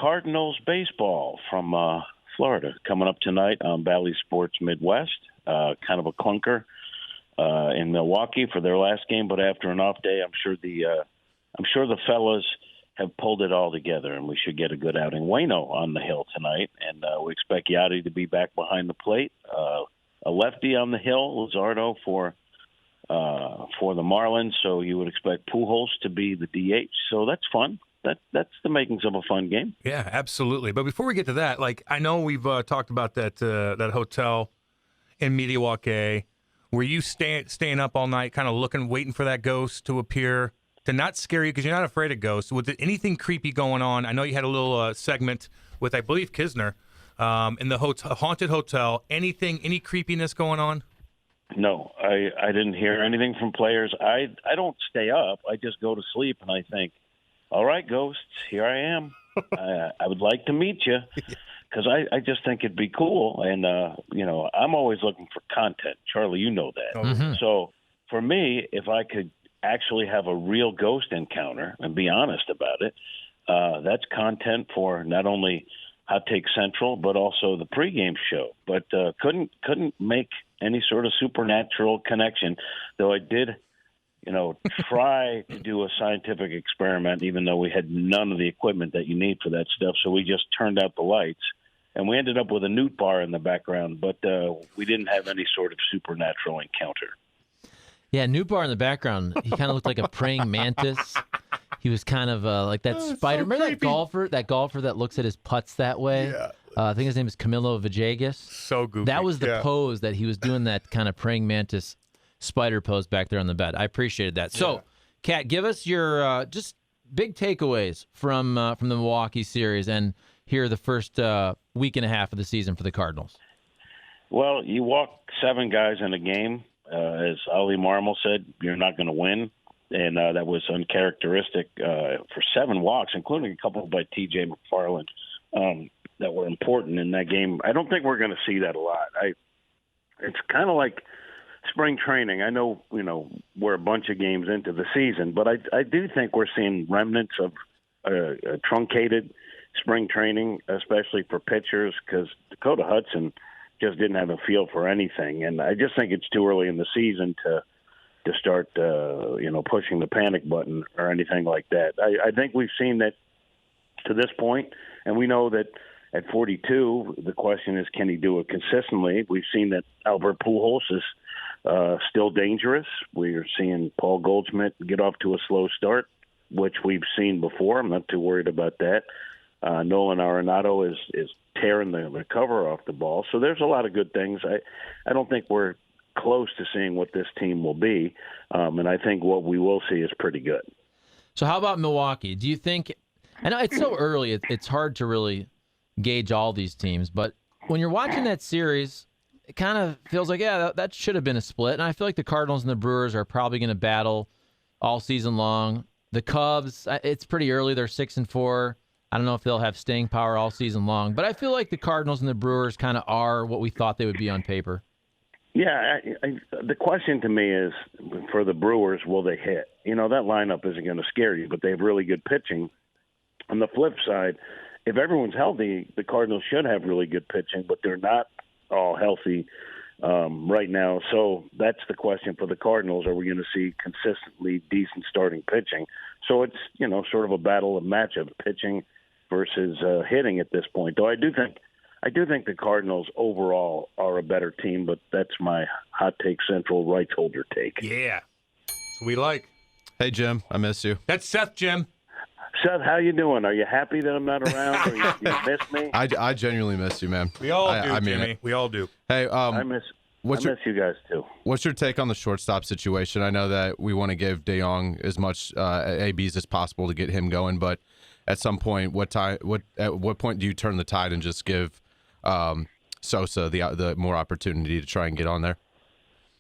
Cardinals baseball from Florida coming up tonight on Bally Sports Midwest. Kind of a clunker in Milwaukee for their last game, but after an off day, I'm sure the fellas have pulled it all together, and we should get a good outing. Waino on the hill tonight, and we expect Yachty to be back behind the plate. A lefty on the hill, Luzardo for the Marlins, so you would expect Pujols to be the DH. So that's fun. That's the makings of a fun game. Yeah, absolutely. But before we get to that, I know we've talked about that hotel in Milwaukee. Were you staying up all night, kind of waiting for that ghost to appear? To not scare you because you're not afraid of ghosts. Was there anything creepy going on? I know you had a little segment with, I believe, Kisner in the haunted hotel. Any creepiness going on? No, I didn't hear anything from players. I don't stay up. I just go to sleep and I think, all right, ghosts, here I am. I would like to meet you because I just think it'd be cool. And, I'm always looking for content. Charlie, you know that. Mm-hmm. So for me, if I could actually have a real ghost encounter and be honest about it, that's content for not only Hot Take Central but also the pregame show. But couldn't make any sort of supernatural connection, though I did try to do a scientific experiment, even though we had none of the equipment that you need for that stuff. So we just turned out the lights and we ended up with a newt bar in the background, but we didn't have any sort of supernatural encounter. Yeah, Newt Bar in the background. He kind of looked like a praying mantis. He was kind of like that spider. Remember that golfer that looks at his putts that way? Yeah. I think his name is Camilo Villegas. So goofy. That was the pose that he was doing, that kind of praying mantis spider pose back there on the bed. I appreciated that. So, Kat, give us your just big takeaways from the Milwaukee series and here the first week and a half of the season for the Cardinals. Well, you walk 7 guys in a game. As Ali Marmol said, you're not going to win, and that was uncharacteristic for 7 walks, including a couple by T.J. McFarland that were important in that game. I don't think we're going to see that a lot. It's kind of like spring training. I know, we're a bunch of games into the season, but I do think we're seeing remnants of a truncated spring training, especially for pitchers, because Dakota Hudson just didn't have a feel for anything. And I just think it's too early in the season to start, pushing the panic button or anything like that. I think we've seen that to this point, and we know that at 42, the question is, can he do it consistently? We've seen that Albert Pujols is still dangerous. We're seeing Paul Goldschmidt get off to a slow start, which we've seen before. I'm not too worried about that. Nolan Arenado is tearing the cover off the ball. So there's a lot of good things. I don't think we're close to seeing what this team will be, and I think what we will see is pretty good. So how about Milwaukee? Do you think – I know it's so early, it's hard to really gauge all these teams, but when you're watching that series, it kind of feels like, that should have been a split, and I feel like the Cardinals and the Brewers are probably going to battle all season long. The Cubs, it's pretty early. They're 6-4. I don't know if they'll have staying power all season long, but I feel like the Cardinals and the Brewers kind of are what we thought they would be on paper. Yeah, the question to me is, for the Brewers, will they hit? That lineup isn't going to scare you, but they have really good pitching. On the flip side, if everyone's healthy, the Cardinals should have really good pitching, but they're not all healthy right now. So that's the question for the Cardinals. Are we going to see consistently decent starting pitching? So it's, sort of a battle of matchup, pitching versus hitting at this point. Though I do think the Cardinals overall are a better team, but that's my Hot Take Central rights holder take. Yeah. That's what we like. Hey, Jim, I miss you. That's Seth, Jim. Seth, how you doing? Are you happy that I'm not around, or you miss me? I genuinely miss you, man. We all do, Jimmy. We all do. Hey, I miss you guys too. What's your take on the shortstop situation? I know that we want to give De Jong as much ABs as possible to get him going, but at some point, at what point do you turn the tide and just give Sosa the more opportunity to try and get on there?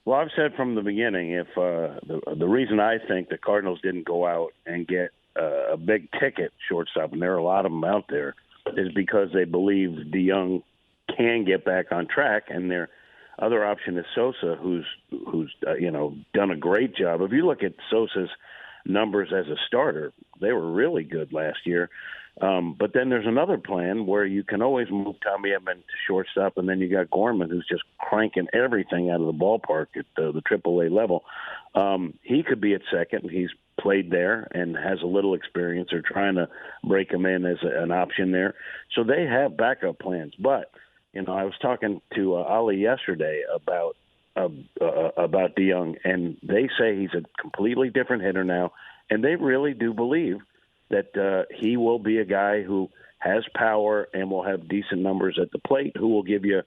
Well, I've said from the beginning, if the reason I think the Cardinals didn't go out and get a big ticket shortstop, and there are a lot of them out there, is because they believe De Jong can get back on track, and their other option is Sosa, who's done a great job. If you look at Sosa's numbers as a starter, they were really good last year. But then there's another plan where you can always move Tommy Edman to shortstop, and then you got Gorman, who's just cranking everything out of the ballpark at the AAA level. He could be at second. He's played there and has a little experience. They're trying to break him in as an option there. So they have backup plans. But, I was talking to Ali yesterday about DeYoung, and they say he's a completely different hitter now, and they really do believe that he will be a guy who has power and will have decent numbers at the plate, who will give you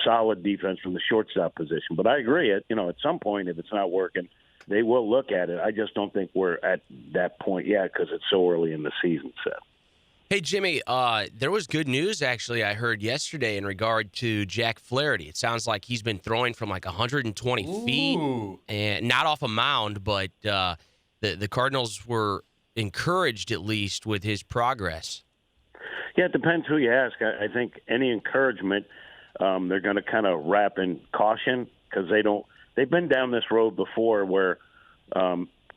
solid defense from the shortstop position. But I agree, at some point, if it's not working, they will look at it. I just don't think we're at that point yet because it's so early in the season, Seth. Hey, Jimmy, there was good news, actually, I heard yesterday in regard to Jack Flaherty. It sounds like he's been throwing from like 120 feet, and not off a mound, but the Cardinals were encouraged, at least, with his progress. Yeah, it depends who you ask. I think any encouragement, they're going to kind of wrap in caution because they've been down this road before where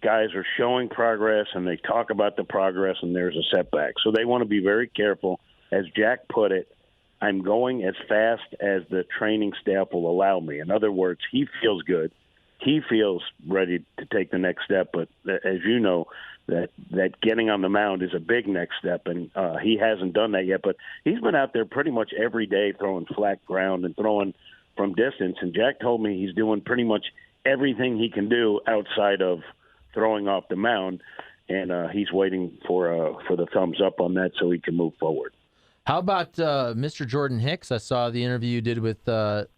guys are showing progress and they talk about the progress and there's a setback. So they want to be very careful. As Jack put it, I'm going as fast as the training staff will allow me. In other words, he feels good. He feels ready to take the next step. But as you know, that getting on the mound is a big next step, and he hasn't done that yet. But he's been out there pretty much every day throwing flat ground and throwing from distance. And Jack told me he's doing pretty much everything he can do outside of throwing off the mound, and he's waiting for the thumbs up on that so he can move forward. How about Mr. Jordan Hicks? I saw the interview you did with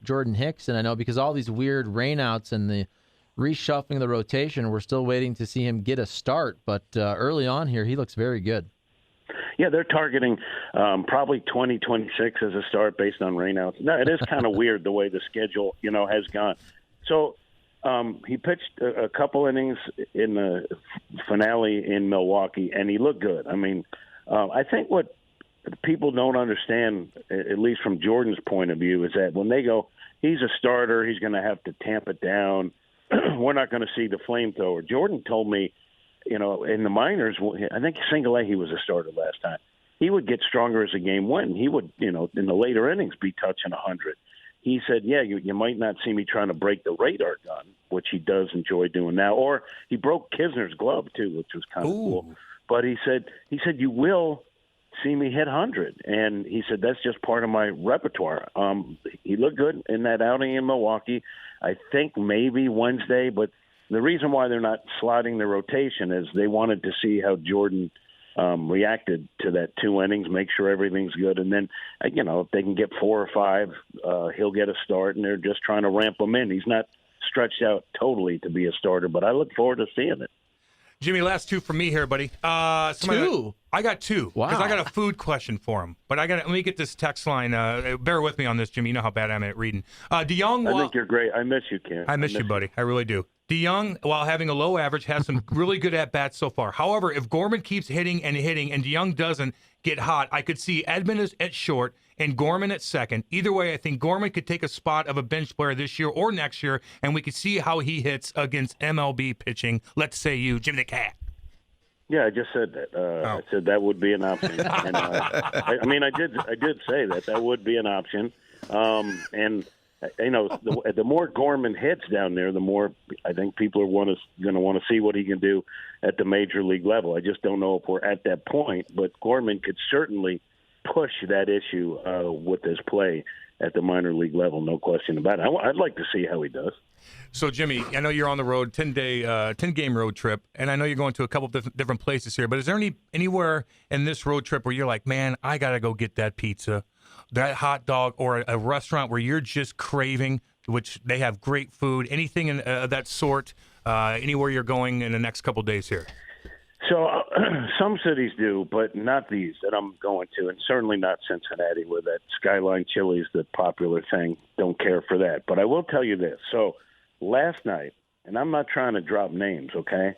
Jordan Hicks, and I know because all these weird rainouts and the reshuffling of the rotation, we're still waiting to see him get a start. But early on here, he looks very good. Yeah, they're targeting probably 2026 as a start based on rainouts. No, it is kind of weird the way the schedule, has gone. So he pitched a couple innings in the finale in Milwaukee, and he looked good. I mean, I think what people don't understand, at least from Jordan's point of view, is that when they go, he's a starter, he's going to have to tamp it down. We're not going to see the flamethrower. Jordan told me, in the minors, I think single A he was a starter last time. He would get stronger as the game went. He would, in the later innings, be touching 100. He said, yeah, you might not see me trying to break the radar gun, which he does enjoy doing now. Or he broke Kisner's glove, too, which was kind of cool. But he said, you will see me hit 100. And he said, that's just part of my repertoire. He looked good in that outing in Milwaukee. I think maybe Wednesday, but the reason why they're not slotting the rotation is they wanted to see how Jordan reacted to that 2 innings, make sure everything's good. And then, if they can get 4 or 5, he'll get a start, and they're just trying to ramp him in. He's not stretched out totally to be a starter, but I look forward to seeing it. Jimmy, last 2 from me here, buddy. 2? I got 2. Wow. Because I got a food question for him. But let me get this text line. Bear with me on this, Jimmy. You know how bad I'm at reading. DeYoung. I think you're great. I miss you, Ken. I miss you, buddy. I really do. DeYoung, while having a low average, has some really good at-bats so far. However, if Gorman keeps hitting and DeYoung doesn't get hot, I could see Edman at short and Gorman at second. Either way, I think Gorman could take a spot of a bench player this year or next year, and we could see how he hits against MLB pitching. Let's say you, Jimmy the Cat. Yeah, I just said that. I said that would be an option. And, I did say that would be an option. And the more Gorman hits down there, the more I think people are going to want to see what he can do at the major league level. I just don't know if we're at that point, but Gorman could certainly push that issue with his play at the minor league level, no question about it. I'd like to see how he does. So, Jimmy, I know you're on the road, 10-game road trip, and I know you're going to a couple of different places here, but is there anywhere in this road trip where you're like, man, I got to go get that pizza, that hot dog, or a restaurant where you're just craving, which they have great food, anything in that sort, anywhere you're going in the next couple of days here? So some cities do, but not these that I'm going to, and certainly not Cincinnati, where that Skyline Chili is the popular thing. Don't care for that. But I will tell you this. So last night, and I'm not trying to drop names, okay,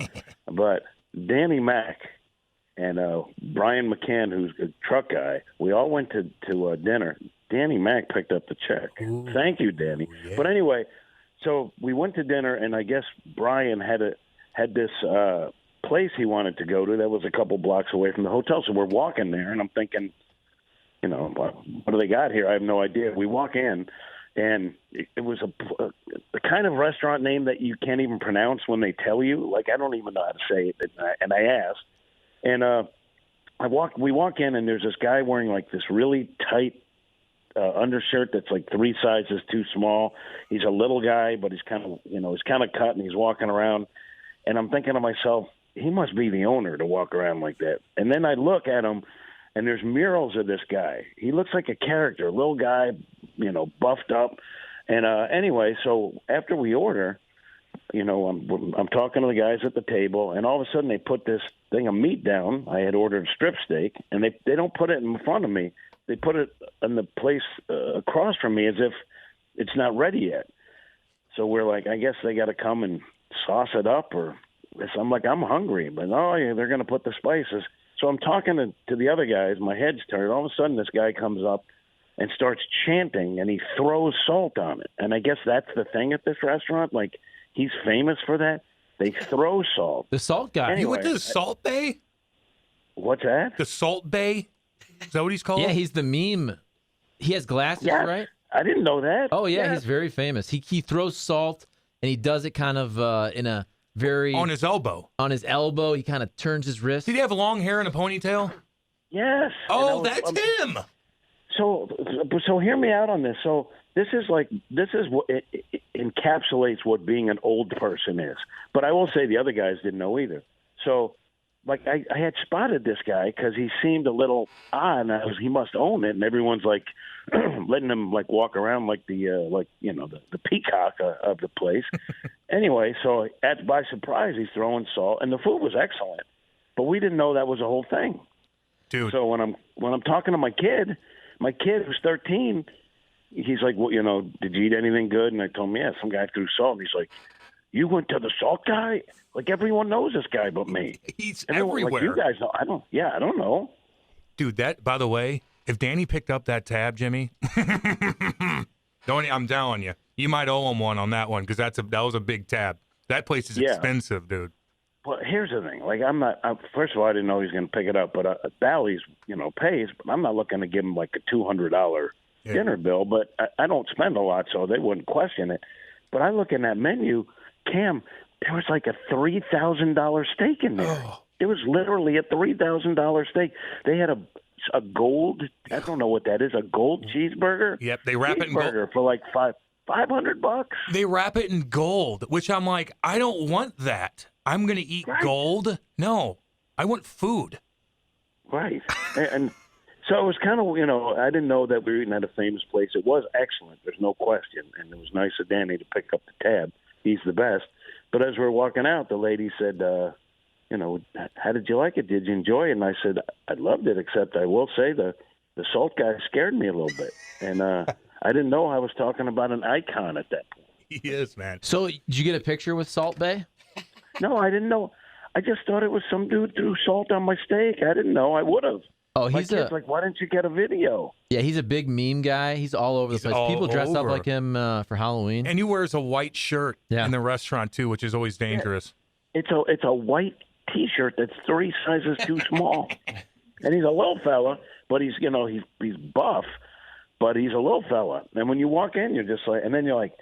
but Danny Mac and Brian McCann, who's a truck guy, we all went to dinner. Danny Mac picked up the check. Ooh. Thank you, Danny. Yeah. But anyway, so we went to dinner, and I guess Brian had this place he wanted to go to that was a couple blocks away from the hotel. So we're walking there, and I'm thinking, you know, what do they got here? I have no idea. We walk in, and it was the kind of restaurant name that you can't even pronounce when they tell you. Like, I don't even know how to say it. And I asked, and we walk in, and there's this guy wearing like this really tight undershirt that's like 3 sizes too small. He's a little guy, but he's kind of cut, and he's walking around. And I'm thinking to myself, he must be the owner to walk around like that. And then I look at him, and there's murals of this guy. He looks like a character, a little guy, you know, buffed up. And anyway, so after we order, you know, I'm talking to the guys at the table, and all of a sudden they put this thing of meat down. I had ordered strip steak, and they don't put it in front of me. They put it in the place across from me as if it's not ready yet. So we're like, I guess they got to come and sauce it up, or I'm like, I'm hungry, but oh yeah, they're going to put the spices. So I'm talking to the other guys. My head's turned. All of a sudden, this guy comes up and starts chanting, and he throws salt on it. And I guess that's the thing at this restaurant. Like, he's famous for that. They throw salt. The Salt guy. You Anyway, went to the Salt Bae? What's that? The Salt Bae? Is that what he's called? Yeah, he's the meme. He has glasses, Yeah, right? I didn't know that. Oh, yeah, Yes. he's very famous. He throws salt, and he does it kind of in a very... On his elbow. On his elbow. He kind of turns his wrist. Did he have long hair and a ponytail? Yes. Oh, that's him. So hear me out on this. So this is what it encapsulates what being an old person is. But I will say the other guys didn't know either. So, like, I had spotted this guy because he seemed a little odd, and he must own it. And everyone's like letting him like walk around like the peacock of the place. Anyway, so by surprise, he's throwing salt, and the food was excellent, but we didn't know that was a whole thing. Dude. So when I'm talking to my kid who's 13, he's like, well, you know, did you eat anything good? And I told him, yeah, some guy threw salt. And he's like, you went to the Salt guy? Like, everyone knows this guy but me. He's Everyone, everywhere. like, you guys know. I don't know. Dude, that, by the way, if Danny picked up that tab, Jimmy, I'm telling you, you might owe him one on that one because that was a big tab. That place is expensive, dude. Well, here's the thing. Like, first of all, I didn't know he was going to pick it up, but Bally's, you know, pays. But I'm not looking to give him like a $200 dinner bill. But I don't spend a lot, so they wouldn't question it. But I look in that menu, Cam, there was like a $3,000 steak in there. Oh. It was literally a $3,000 steak. They had a gold, I don't know what that is, a gold cheeseburger. Yep, they wrap it in gold for like $500. They wrap it in gold, which I'm like, I don't want that. I'm going to eat gold? No, I want food. Right. and so it was kind of, you know, I didn't know that we were eating at a famous place. It was excellent. There's no question. And it was nice of Danny to pick up the tab. He's the best. But as we were walking out, the lady said, you know, how did you like it? Did you enjoy it? And I said, I loved it, except I will say the Salt guy scared me a little bit. And I didn't know I was talking about an icon at that point. He is, man. So did you get a picture with Salt Bae? No, I didn't know. I just thought it was some dude threw salt on my steak. I didn't know. I would have. Oh, my kid's like, why didn't you get a video? Yeah, he's a big meme guy. He's all over the place. People dress up like him for Halloween. And he wears a white shirt in the restaurant too, which is always dangerous. Yeah. It's a white T-shirt that's 3 sizes too small. And he's a little fella, but he's buff, but he's a little fella. And when you walk in, you're just like, and then you're like,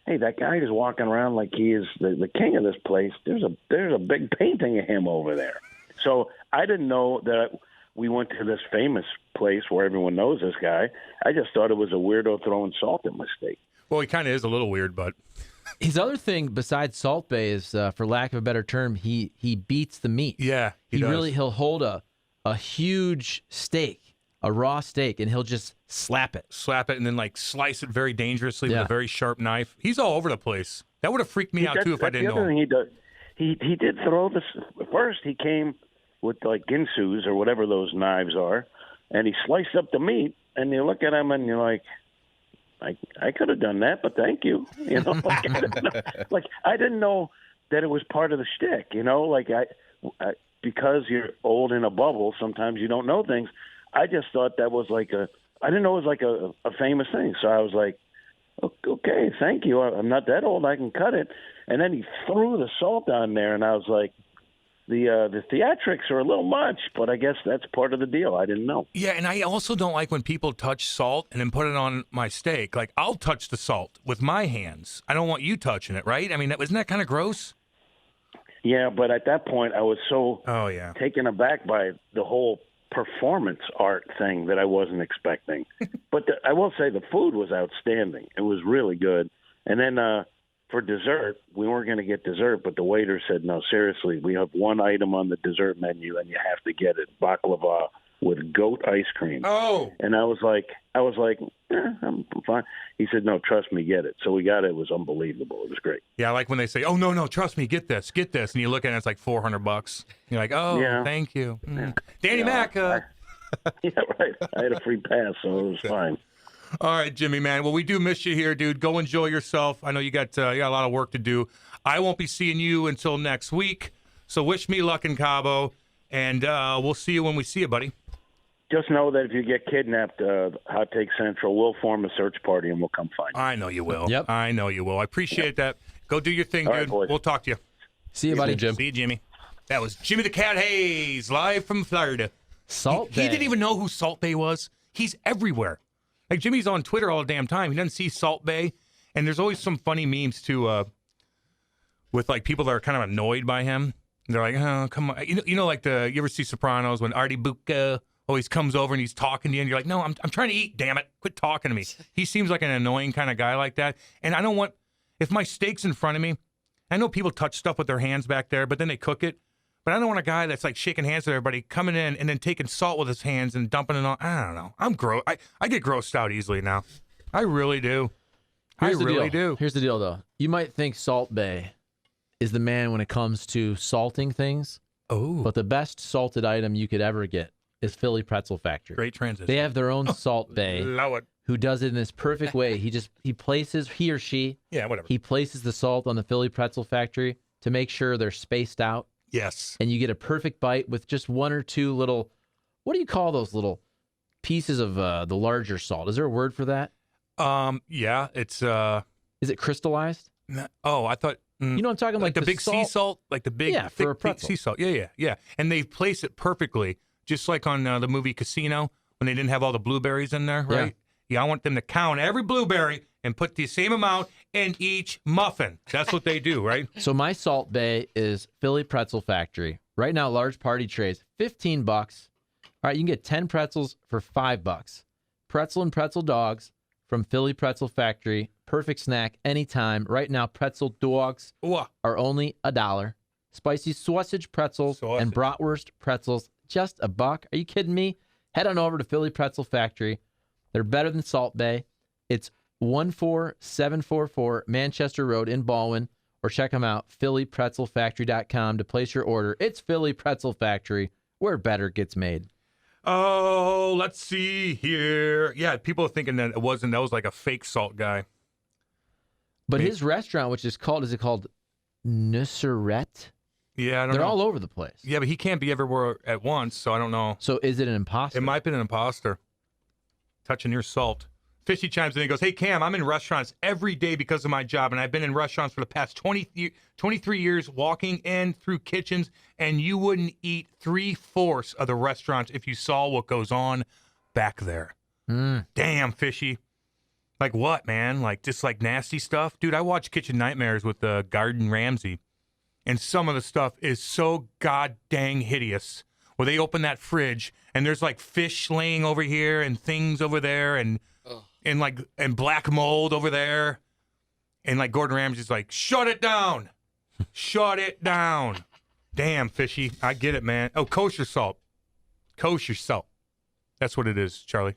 hey, that guy is walking around like he is the king of this place. There's a big painting of him over there. So I didn't know that we went to this famous place where everyone knows this guy. I just thought it was a weirdo throwing salt in my steak. Well, he kind of is a little weird, but his other thing besides Salt Bae is, for lack of a better term, he beats the meat. Yeah, he'll hold a huge steak, a raw steak, and he'll just slap it, and then like slice it very dangerously with a very sharp knife. He's all over the place. That would have freaked me out too if I didn't know. The other thing he does, he did throw this. First, he came with like ginsus or whatever those knives are, and he sliced up the meat. And you look at him and you're like, I could have done that, but thank you. You know, I didn't know that it was part of the shtick. You know, like I because you're old in a bubble, sometimes you don't know things. I just thought that was like I didn't know it was like a famous thing. So I was like, okay, thank you. I'm not that old. I can cut it. And then he threw the salt on there, and I was like, the theatrics are a little much, but I guess that's part of the deal. I didn't know. Yeah, and I also don't like when people touch salt and then put it on my steak. Like, I'll touch the salt with my hands. I don't want you touching it, right? I mean, isn't that kind of gross? Yeah, but at that point, I was so taken aback by the whole performance art thing that I wasn't expecting. But I will say the food was outstanding. It was really good. And then for dessert, we weren't going to get dessert, but the waiter said, no, seriously, we have one item on the dessert menu, and you have to get it, baklava with goat ice cream. Oh. And I was like, I'm fine. He said, no, trust me, get it. So we got it. It was unbelievable. It was great. Yeah, I like when they say, oh, no, trust me, get this. And you look at it, it's like $400. You're like, oh, thank you. Yeah. Danny Mac. Yeah, right. I had a free pass, so it was fine. All right, Jimmy, man. Well, we do miss you here, dude. Go enjoy yourself. I know you got a lot of work to do. I won't be seeing you until next week, so wish me luck in Cabo, and we'll see you when we see you, buddy. Just know that if you get kidnapped, Hot Take Central will form a search party, and we'll come find you. I know you will. Yep. I know you will. I appreciate that. Go do your thing, All dude. right, boys. We'll talk to you. See you, buddy. Jim. See you, Jimmy. That was Jimmy the Cat Hayes, live from Florida. Salt He Bae. didn't even know who Salt Bae was. He's everywhere. Like, Jimmy's on Twitter all the damn time. He doesn't see Salt Bae. And there's always some funny memes, too, with, like, people that are kind of annoyed by him. They're like, oh, come on. You know, like, you ever see Sopranos when Artie Bucca always comes over and he's talking to you, and you're like, no, I'm trying to eat, damn it. Quit talking to me. He seems like an annoying kind of guy like that. And I don't want, if my steak's in front of me, I know people touch stuff with their hands back there, but then they cook it. But I don't want a guy that's like shaking hands with everybody, coming in and then taking salt with his hands and dumping it on. I don't know. I'm gross. I get grossed out easily now. I really do. Here's the really deal. do. Here's the deal, though. You might think Salt Bae is the man when it comes to salting things, Oh, but the best salted item you could ever get is Philly Pretzel Factory. great transition. They have their own Salt Bae Love it. who does it in this perfect way. He places Yeah, whatever. he places the salt on the Philly Pretzel Factory to make sure they're spaced out, Yes. and you get a perfect bite with just one or two little, what do you call those little pieces of the larger salt? Is there a word for that? Yeah, it's Is it crystallized? I thought You know what I'm talking like the big sea salt. salt, like the big Yeah, thick for a pretzel. sea salt. Yeah. And they place it perfectly, just like on the movie Casino when they didn't have all the blueberries in there, right? Yeah, I want them to count every blueberry and put the same amount in each muffin. That's what they do, right? So my Salt Bae is Philly Pretzel Factory. Right now, large party trays, $15. All right, you can get 10 pretzels for $5. Pretzel and pretzel dogs from Philly Pretzel Factory. Perfect snack anytime. Right now, pretzel dogs Ooh, are only $1. Spicy sausage pretzels and bratwurst pretzels, just $1. Are you kidding me? Head on over to Philly Pretzel Factory. They're better than Salt Bae. It's 14744 Manchester Road in Baldwin, or check them out, phillypretzelfactory.com to place your order. It's Philly Pretzel Factory, where better gets made. Oh, let's see here. Yeah, people are thinking that that was like a fake salt guy. But his restaurant, which is it called Nusret? Yeah, I don't They're know. all over the place. Yeah, but he can't be everywhere at once, so I don't know. So is it an imposter? It might be an imposter. Touching your salt. Fishy chimes in and goes, hey, Cam, I'm in restaurants every day because of my job, and I've been in restaurants for the past 23 years, walking in through kitchens, and you wouldn't eat 3/4 of the restaurants if you saw what goes on back there. Damn, Fishy. Like what, man? Like just like nasty stuff? Dude, I watch Kitchen Nightmares with Gordon Ramsay, and some of the stuff is so god dang hideous. Where they open that fridge, and there's like fish laying over here and things over there, and black mold over there. And like Gordon Ramsay's like, shut it down. Shut it down. Damn, Fishy. I get it, man. Oh, kosher salt. Kosher salt. That's what it is, Charlie.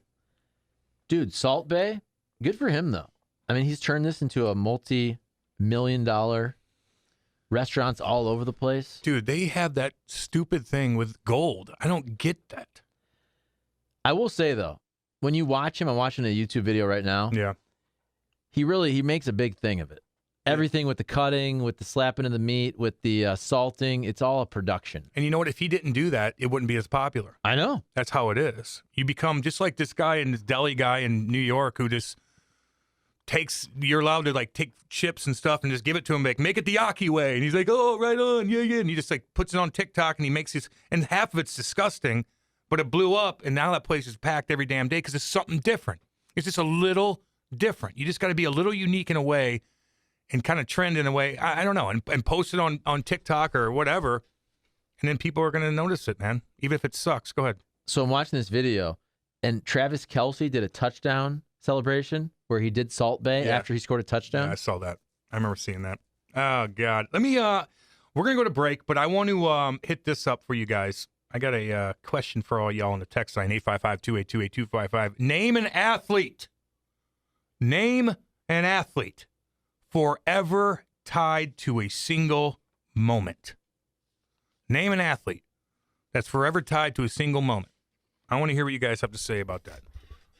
Dude, Salt Bae, good for him, though. I mean, he's turned this into a multi-million-dollar restaurants all over the place. Dude, they have that stupid thing with gold. I don't get that. I will say, though, when you watch him, I'm watching a YouTube video right now. Yeah. He makes a big thing of it. Everything with the cutting, with the slapping of the meat, with the salting, it's all a production. And you know what? If he didn't do that, it wouldn't be as popular. I know. That's how it is. You become just like this guy and this deli guy in New York who just you're allowed to like take chips and stuff and just give it to him, like make it the Aki way. And he's like, oh, right on, yeah. And he just like puts it on TikTok and he makes this, and half of it's disgusting, but it blew up. And now that place is packed every damn day because it's something different. It's just a little different. You just got to be a little unique in a way and kind of trend in a way. I don't know. And post it on TikTok or whatever. And then people are going to notice it, man, even if it sucks. Go ahead. So I'm watching this video, and Travis Kelce did a touchdown celebration where he did Salt Bae after he scored a touchdown. Yeah, I saw that. I remember seeing that. Oh, God. Let me, we're going to go to break, but I want to hit this up for you guys. I got a question for all y'all on the text line, 855-282-8255. Name an athlete. Name an athlete forever tied to a single moment. Name an athlete that's forever tied to a single moment. I want to hear what you guys have to say about that.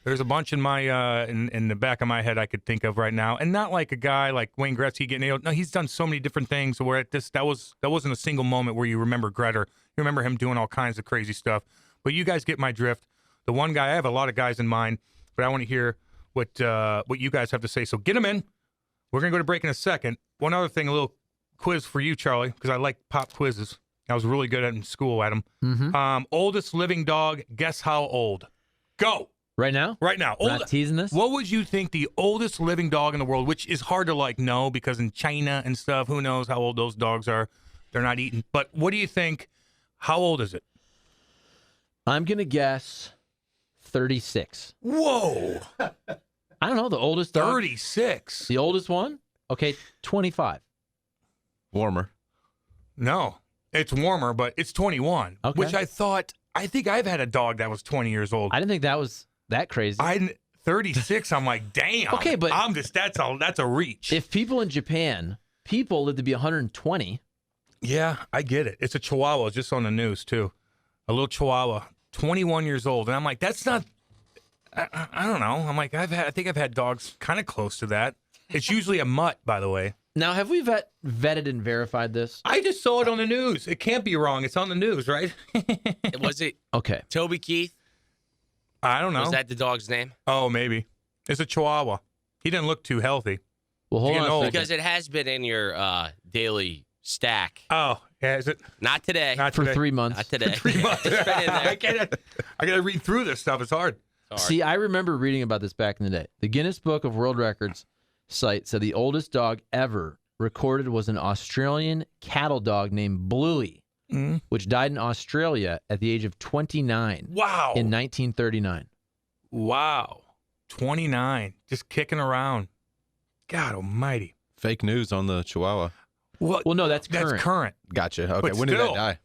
There's a bunch in my in the back of my head I could think of right now, and not like a guy like Wayne Gretzky getting nailed. No, he's done so many different things where that wasn't a single moment where you remember Gretter. You remember him doing all kinds of crazy stuff. But you guys get my drift. The one guy, I have a lot of guys in mind, but I want to hear what you guys have to say. So get them in. We're gonna go to break in a second. One other thing, a little quiz for you, Charlie, because I like pop quizzes. I was really good at in school at them. Mm-hmm. Oldest living dog. Guess how old? Go. Right now? Right now. We're not teasing this? What would you think the oldest living dog in the world, which is hard to like know because in China and stuff, who knows how old those dogs are? They're not eating. But what do you think? How old is it? I'm going to guess 36. Whoa. I don't know. The oldest dog. 36. The oldest one? Okay, 25. Warmer. No. It's warmer, but it's 21. Okay. Which I think I've had a dog that was 20 years old. I didn't think that was that crazy. 36, I'm like, damn. Okay, but I'm just that's a reach. If people in Japan, people live to be 120. Yeah, I get it. It's a Chihuahua, just on the news too. A little Chihuahua, 21 years old, and I'm like, that's not. I don't know. I'm like, I think I've had dogs kind of close to that. It's usually a mutt, by the way. Now, have we vetted and verified this? I just saw it on the news. It can't be wrong. It's on the news, right? Was it okay? Toby Keith? I don't know. Was that the dog's name? Oh, maybe. It's a Chihuahua. He didn't look too healthy. Well, hold on a second. Because it has been in your daily stack. Oh, yeah, is it? Not today. Not for today. 3 months. Not today. 3 months. It's been in there. I got to read through this stuff. It's hard. See, I remember reading about this back in the day. The Guinness Book of World Records site said the oldest dog ever recorded was an Australian cattle dog named Bluey, which died in Australia at the age of 29. Wow. In 1939. Wow. 29. Just kicking around. God almighty. Fake news on the Chihuahua. Well, no, that's current. That's current. Gotcha. Okay, But when did still. that die?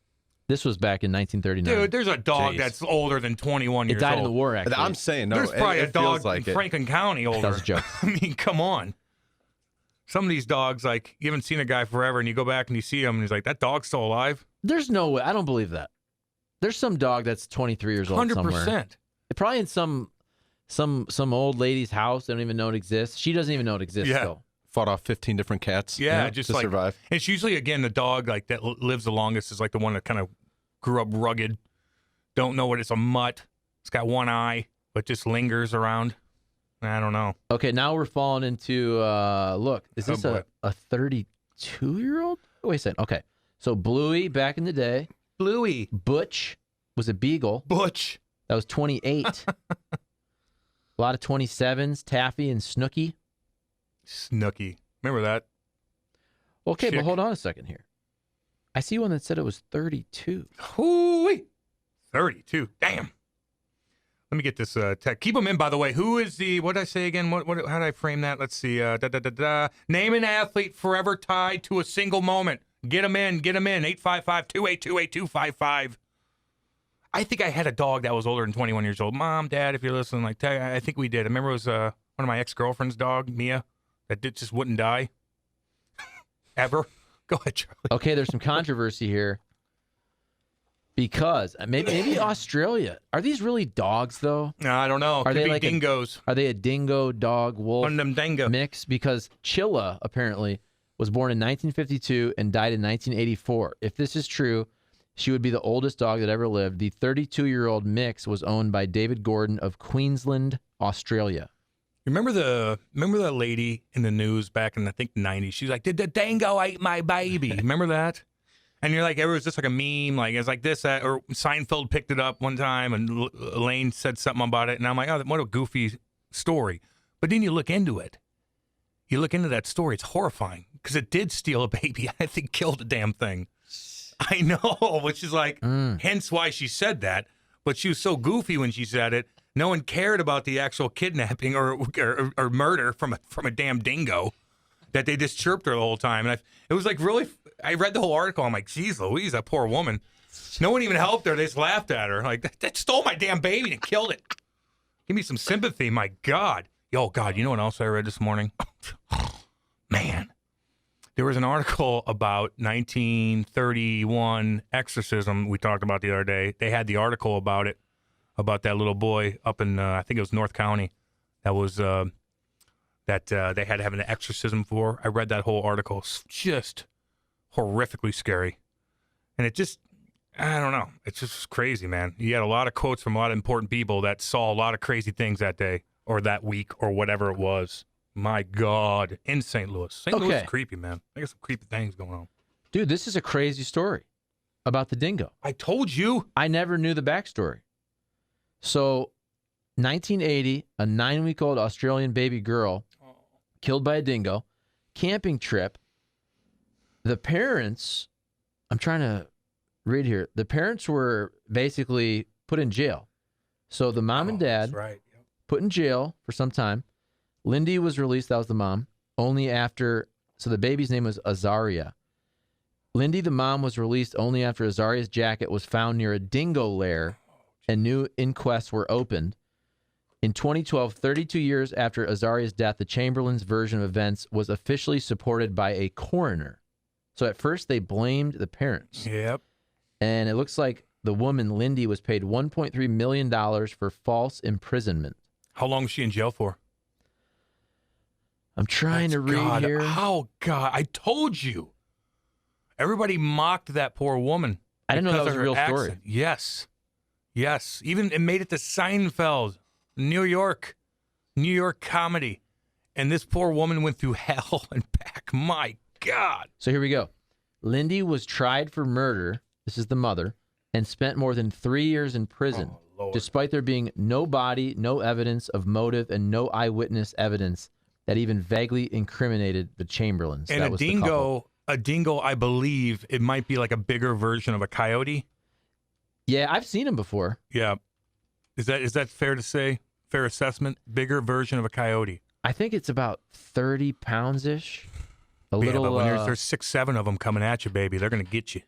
This was back in 1939. Dude, there's a dog Jeez. that's older than 21 years it died old. in the war, actually. I'm saying, no, There's probably it a dog feels like in Franklin County older. That was a joke. I mean, come on. Some of these dogs, like, you haven't seen a guy forever, and you go back and you see him, and he's like, that dog's still alive? There's no way. I don't believe that. There's some dog that's 23 years old 100%. somewhere. Probably in some old lady's house. They don't even know it exists. She doesn't even know it exists. Yeah. Still. Fought off 15 different cats. Yeah, just to like, survive. It's usually, again, the dog like that lives the longest is like the one that kind of grew up rugged. Don't know what it's a mutt. It's got one eye, but just lingers around. I don't know. Okay, now we're falling into look. Is this boy. a 32-year-old? Wait a second. Okay, so Bluey back in the day. Bluey. Butch was a beagle. Butch. That was 28. A lot of 27s. Taffy and Snooky. Snooky. Remember that? Okay, Chick. but hold on a second here. I see one that said it was 32. Hoo-wee. 32. Damn. Let me get this tech. Keep them in, by the way. Who is the, what did I say again? How did I frame that? Let's see. Name an athlete forever tied to a single moment. Get them in. Get them in. 855-282-8255. I think I had a dog that was older than 21 years old. Mom, Dad, if you're listening, like, I think we did. I remember it was one of my ex-girlfriend's dog, Mia, that just wouldn't die. Ever. Go ahead, Charlie. Okay, there's some controversy here. Because maybe Australia. Are these really dogs, though? No, I don't know. Are Could they be like dingoes. Are they a dingo, dog, wolf One of them dingo. mix? Because Chilla, apparently, was born in 1952 and died in 1984. If this is true, she would be the oldest dog that ever lived. The 32-year-old mix was owned by David Gordon of Queensland, Australia. Remember that lady in the news back in I think '90s? She's like, "Did the dingo eat my baby?" Remember that? And you're like, it was just like a meme, like it's like this, or Seinfeld picked it up one time, and Elaine said something about it, and I'm like, oh, what a goofy story. But then you look into it. You look into that story, it's horrifying because it did steal a baby. I think killed the damn thing. I know, which is like, hence why she said that. But she was so goofy when she said it. No one cared about the actual kidnapping or murder from a damn dingo that they just chirped her the whole time. And it was like really. I read the whole article. I'm like, geez, Louise, that poor woman. No one even helped her. They just laughed at her. Like, that stole my damn baby and killed it. Give me some sympathy. My God. Yo, God, you know what else I read this morning? Man. There was an article about 1931 exorcism we talked about the other day. They had the article about it, about that little boy up in, I think it was North County, that was, that they had to have an exorcism for. I read that whole article. It's just horrifically scary. And it just, I don't know. It's just crazy, man. You had a lot of quotes from a lot of important people that saw a lot of crazy things that day or that week or whatever it was. My God. In St. Louis. St. Louis is creepy, man. I got some creepy things going on. Dude, this is a crazy story about the dingo. I told you. I never knew the backstory. So, 1980, a 9-week-old Australian baby girl killed by a dingo, camping trip. The parents, I'm trying to read here. The parents were basically put in jail. So the mom and dad put in jail for some time. Lindy was released. That was the mom. Only after, so the baby's name was Azaria. Lindy, the mom, was released only after Azaria's jacket was found near a dingo lair and new inquests were opened. In 2012, 32 years after Azaria's death, the Chamberlain's version of events was officially supported by a coroner. So at first they blamed the parents. Yep. And it looks like the woman, Lindy, was paid $1.3 million for false imprisonment. How long was she in jail for? I'm trying to read here. Oh, God. I told you. Everybody mocked that poor woman. I didn't know that was a real story. Yes. Yes. Even it made it to Seinfeld, New York comedy. And this poor woman went through hell and back. My God. So here we go. Lindy was tried for murder. This is the mother. And spent more than 3 years in prison. Despite there being no body, no evidence of motive, and no eyewitness evidence that even vaguely incriminated the Chamberlains. And a dingo, I believe it might be like a bigger version of a coyote. Yeah, I've seen him before. Yeah. Is that fair to say? Fair assessment? Bigger version of a coyote. I think it's about 30 pounds-ish. But when there's 6, 7 of them coming at you, baby, they're going to get you.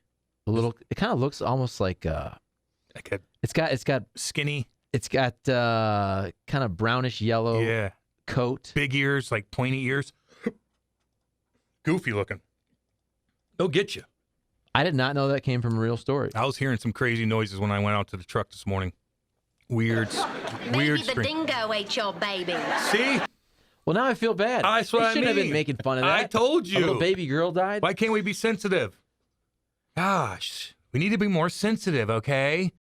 A little. It kind of looks almost like it's got skinny. It's got kind of brownish yellow coat. Big ears, like pointy ears. Goofy looking. They'll get you. I did not know that came from a real story. I was hearing some crazy noises when I went out to the truck this morning. Weird. Maybe the dingo ate your baby. See? Well, now I feel bad. That's what I shouldn't mean. have been making fun of that. I told you. A little baby girl died. Why can't we be sensitive? Gosh, we need to be more sensitive, okay?